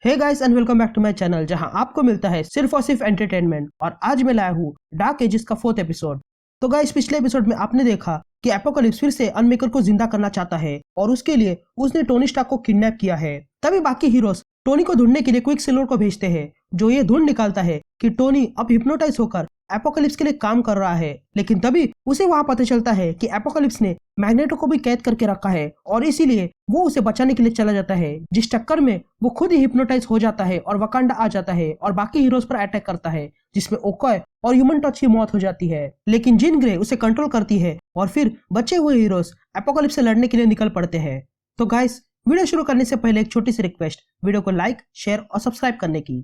Hey guys and welcome back to my channel जहां आपको मिलता है सिर्फ और सिर्फ एंटरटेनमेंट। और आज मैं लाया हूँ डार्क एजेस का 4th एपिसोड। तो गाइस पिछले एपिसोड में आपने देखा कि एपोकलिप्स फिर से अनमेकर को जिंदा करना चाहता है और उसके लिए उसने टोनी स्टार्क को किडनैप किया है। तभी बाकी हीरोज टोनी को ढूंढने के लिए क्विकसिल्वर को भेजते हैं, जो ये ढूंढ निकालता है कि टोनी अब हिप्नोटाइज होकर एपोकलिप्स के लिए काम कर रहा है। लेकिन तभी उसे वहां पता चलता है कि एपोकलिप्स ने मैग्नेटो को भी कैद करके रखा है और इसीलिए वो उसे बचाने के लिए चला जाता है, जिस चक्कर में वो खुद ही हिप्नोटाइज हो जाता है और वकांडा आ जाता है और बाकी हीरोज पर अटैक करता है, जिसमें ओकॉय और ह्यूमन टॉर्च की मौत हो जाती है। लेकिन जीन ग्रे उसे कंट्रोल करती है और फिर बचे हुए हीरोज एपोकलिप्स से लड़ने के लिए निकल पड़ते हैं। तो गाइस वीडियो शुरू करने से पहले एक छोटी सी रिक्वेस्ट, वीडियो को लाइक, शेयर और सब्सक्राइब करने की।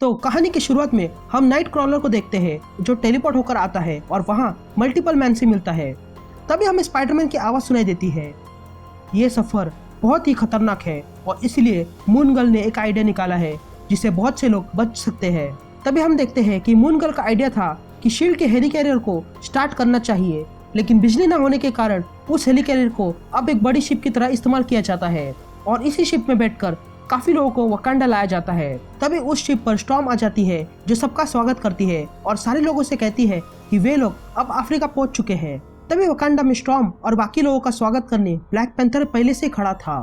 तो कहानी की शुरुआत में हम नाइट क्रॉलर को देखते हैं जो टेलीपोर्ट होकर आता है और वहां मल्टीपल मैन से मिलता है। तभी हमें स्पाइडरमैन की आवाज सुनाई देती है। ये सफर बहुत ही खतरनाक है और इसलिए मून गर्ल ने एक आइडिया निकाला है जिससे बहुत से लोग बच सकते हैं। तभी हम देखते हैं कि मून गर्ल का आइडिया था कि शील्ड के हेली कैरियर को स्टार्ट करना चाहिए, लेकिन बिजली न होने के कारण उस हेली कैरियर को अब एक बड़ी शिप की तरह इस्तेमाल किया जाता है और इसी शिप में बैठकर काफी लोगों को वकांडा लाया जाता है। तभी उस शिप पर स्टॉर्म आ जाती है जो सबका स्वागत करती है और सारे लोगों से कहती है कि वे लोग अब अफ्रीका पहुंच चुके हैं। तभी वकांडा में स्टॉर्म और बाकी लोगों का स्वागत करने ब्लैक पैंथर पहले से खड़ा था।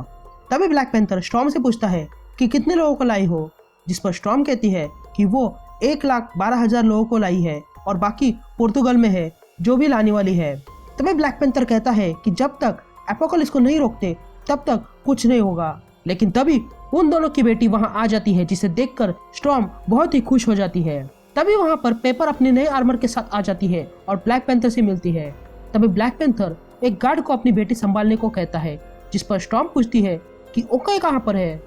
तभी ब्लैक पैंथर स्टॉर्म से पूछता है कि कितने लोगों को लाई हो, जिस पर स्टॉर्म कहती है कि वो 1,12,000 लोगों को लाई है और बाकी पुर्तगाल में है जो भी लाने वाली है। तभी ब्लैक पैंथर कहता है कि जब तक एपोकलिप्स को नहीं रोकते तब तक कुछ नहीं होगा। लेकिन तभी उन दोनों की बेटी वहां आ जाती है, जिसे देखकर स्टॉर्म बहुत ही खुश हो जाती है। तभी वहां पर पेपर अपने नए आर्मर के साथ आ जाती है और ब्लैक पैंथर से मिलती है। तभी ब्लैक पैंथर एक गार्ड को अपनी बेटी संभालने को कहता है, जिस पर स्टॉर्म पूछती है कि ओके कहाँ पर है,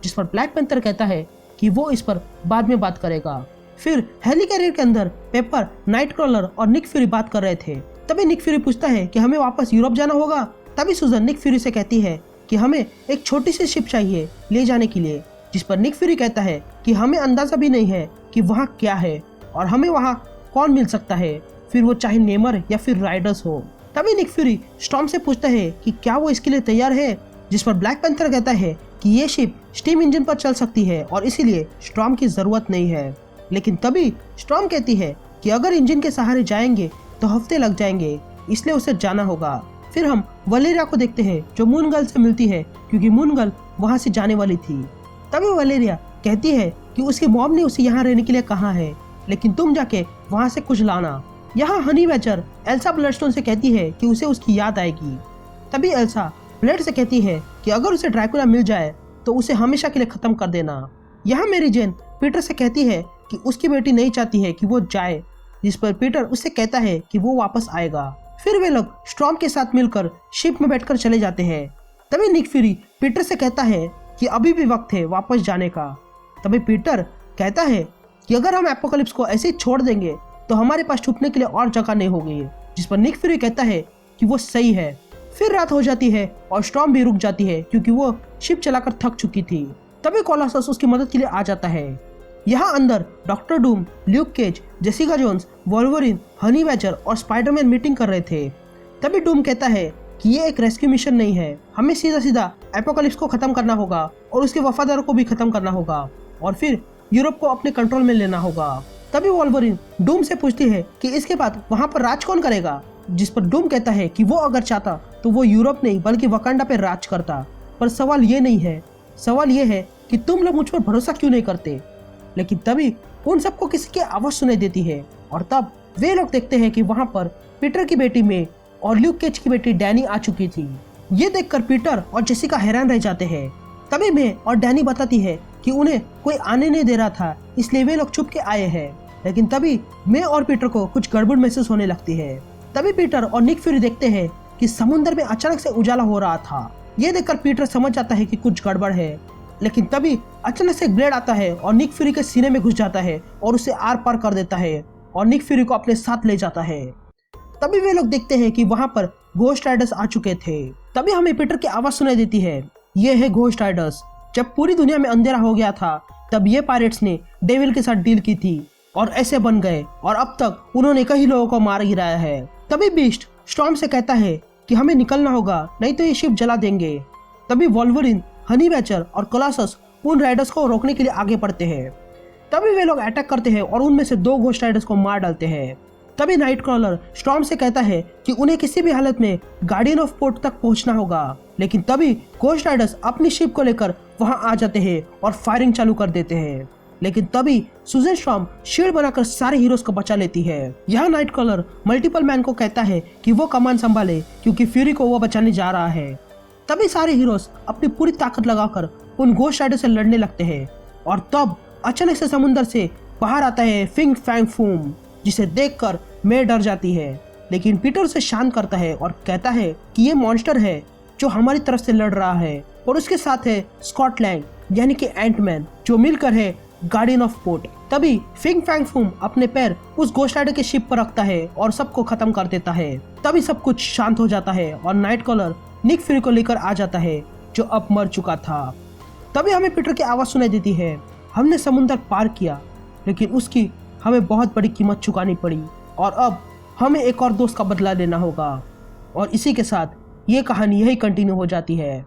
जिस पर ब्लैक पैंथर कहता है कि वो इस पर बाद में बात करेगा। फिर हेली कैरियर के अंदर पेपर, नाइट क्रॉलर और निक फ्यूरी बात कर रहे थे। तभी निक फ्यूरी पूछता है कि हमें वापस यूरोप जाना होगा। तभी सुजन निक फ्यूरी से कहती है कि हमें एक छोटी सी शिप चाहिए ले जाने के लिए, जिस पर निक फ्यूरी कहता है कि हमें अंदाजा भी नहीं है कि वहाँ क्या है और हमें वहाँ कौन मिल सकता है, फिर वो चाहे नेमर या फिर राइडर्स हो। तभी निक फ्यूरी स्टॉर्म से पूछता है कि क्या वो इसके लिए तैयार है, जिस पर ब्लैक पैंथर कहता है कि ये शिप स्टीम इंजन पर चल सकती है और इसीलिए स्टॉर्म की जरूरत नहीं है। लेकिन तभी स्टॉर्म कहती है कि अगर इंजन के सहारे जाएंगे तो हफ्ते लग जाएंगे, इसलिए उसे जाना होगा। फिर हम वलेरिया को देखते हैं जो मून गर्ल से मिलती है क्योंकि मून गर्ल वहां से जाने वाली थी। तभी वलेरिया कहती है कि उसकी मॉम ने उसे यहाँ रहने के लिए कहा है, लेकिन तुम जाके वहां से कुछ लाना। यहाँ हनी बैचर एल्सा ब्लडस्टोन से कहती है कि उसे उसकी याद आएगी। तभी एल्सा ब्लेड से कहती है कि अगर उसे ड्रैकुला मिल जाए तो उसे हमेशा के लिए खत्म कर देना। यहाँ मेरी जेन पीटर से कहती है कि उसकी बेटी नहीं चाहती है कि वो जाए, जिस पर पीटर उससे कहता है कि वो वापस आएगा। फिर वे लोग स्टॉर्म के साथ मिलकर शिप में बैठकर चले जाते हैं। तभी निक फ्यूरी पीटर से कहता है कि अभी भी वक्त है वापस जाने का। तभी पीटर कहता है कि अगर हम एपोकलिप्स को ऐसे ही छोड़ देंगे तो हमारे पास छुपने के लिए और जगह नहीं होगी, जिस पर निक फ्यूरी कहता है कि वो सही है। फिर रात हो जाती है और स्टॉर्म भी रुक जाती है क्योंकि वो शिप चलाकर थक चुकी थी। तभी कोलोसस उसकी मदद के लिए आ जाता है। यहाँ अंदर Doctor Doom, Luke Cage, Jessica Jones, Wolverine, Honey Badger और स्पाइडरमैन मीटिंग कर रहे थे। तभी डूम कहता है कि ये एक रेस्क्यू मिशन नहीं है, हमें सीधा सीधा एपोकलिप्स को खत्म करना होगा और उसके वफादारों को भी खत्म करना होगा और फिर यूरोप को अपने कंट्रोल में लेना होगा। तभी वोल्वरिन डूम से पूछती है कि इसके बाद वहाँ पर राज कौन करेगा, जिस पर डूम कहता है कि वो अगर चाहता तो वो यूरोप नहीं बल्कि वकांडा पे राज करता। पर सवाल ये नहीं है, सवाल ये है कि तुम लोग मुझ पर भरोसा क्यों नहीं करते। लेकिन तभी उन सबको किसी की आवाज सुनाई देती है और तब वे लोग देखते हैं कि वहां पर पीटर की बेटी मे और ल्यूक केज की बेटी डैनी आ चुकी थी। ये देखकर पीटर और जेसिका हैरान रह जाते हैं। तभी मे और डैनी बताती है कि उन्हें कोई आने नहीं दे रहा था, इसलिए वे लोग छुप के आए हैं। लेकिन तभी मे और पीटर को कुछ गड़बड़ महसूस होने लगती है। तभी पीटर और निक फ्यूरी देखते हैं कि समुद्र में अचानक से उजाला हो रहा था। ये देखकर पीटर समझ जाता है कि कुछ गड़बड़ है। लेकिन तभी अचानक से एक ब्लेड आता है और निक फ्यूरी के सीने में घुस जाता है और उसे आर पार कर देता है और निक फ्यूरी को अपने साथ ले जाता है। तभी वे लोग देखते हैं कि वहां पर घोस्ट राइडर्स आ चुके थे। तभी हमें पीटर की आवाज सुनाई देती है, ये है घोस्ट राइडर्स। जब पूरी दुनिया में अंधेरा हो गया था तब ये पायरेट्स ने डेविल के साथ डील की थी और ऐसे बन गए और अब तक उन्होंने कई लोगों को मार गिराया है। तभी बीस्ट स्टॉर्म से कहता है कि हमें निकलना होगा, नहीं तो ये शिप जला देंगे। तभी वोल्वरिन, हनी बैचर और कोलोसस उन राइडर्स को रोकने के लिए आगे बढ़ते हैं। तभी वे लोग अटैक करते हैं और उनमें से 2 घोस्ट राइडर्स को मार डालते हैं। तभी नाइटक्रॉलर स्टॉर्म से कहता है कि उन्हें किसी भी हालत में गार्डियन ऑफ पोर्ट तक पहुंचना होगा। लेकिन तभी घोस्ट राइडर्स अपनी शिप को लेकर वहां आ जाते हैं और फायरिंग चालू कर देते हैं। लेकिन तभी सुजन स्टॉर्म शील्ड बनाकर सारे हीरोज को बचा लेती है। यहाँ नाइटक्रॉलर मल्टीपल मैन को कहता है कि वो कमान संभाले क्योंकि फ्यूरी को वो बचाने जा रहा है। तभी सारे हीरोज अपनी पूरी ताकत लगाकर उन घोस्ट राइडर से लड़ने लगते हैं और तब अचानक से समुद्र से बाहर आता है फिंग फैंग फूम, जिसे देखकर मैं डर जाती है। लेकिन पीटर उसे शांत करता है और कहता है कि ये मॉन्स्टर है जो हमारी तरफ से लड़ रहा है और उसके साथ है स्कॉट लैंग यानी कि एंटमैन, जो मिलकर है गार्डियन ऑफ पोर्ट। तभी फिंग फैंग फूम अपने पैर उस घोस्ट राइडर के शिप पर रखता है और सबको खत्म कर देता है। तभी सब कुछ शांत हो जाता है और नाइटक्रॉलर निक फ्यूरी को लेकर आ जाता है जो अब मर चुका था। तभी हमें पीटर की आवाज सुनाई देती है, हमने समुद्र पार किया लेकिन उसकी हमें बहुत बड़ी कीमत चुकानी पड़ी और अब हमें एक और दोस्त का बदला लेना होगा। और इसी के साथ ये कहानी यही कंटिन्यू हो जाती है।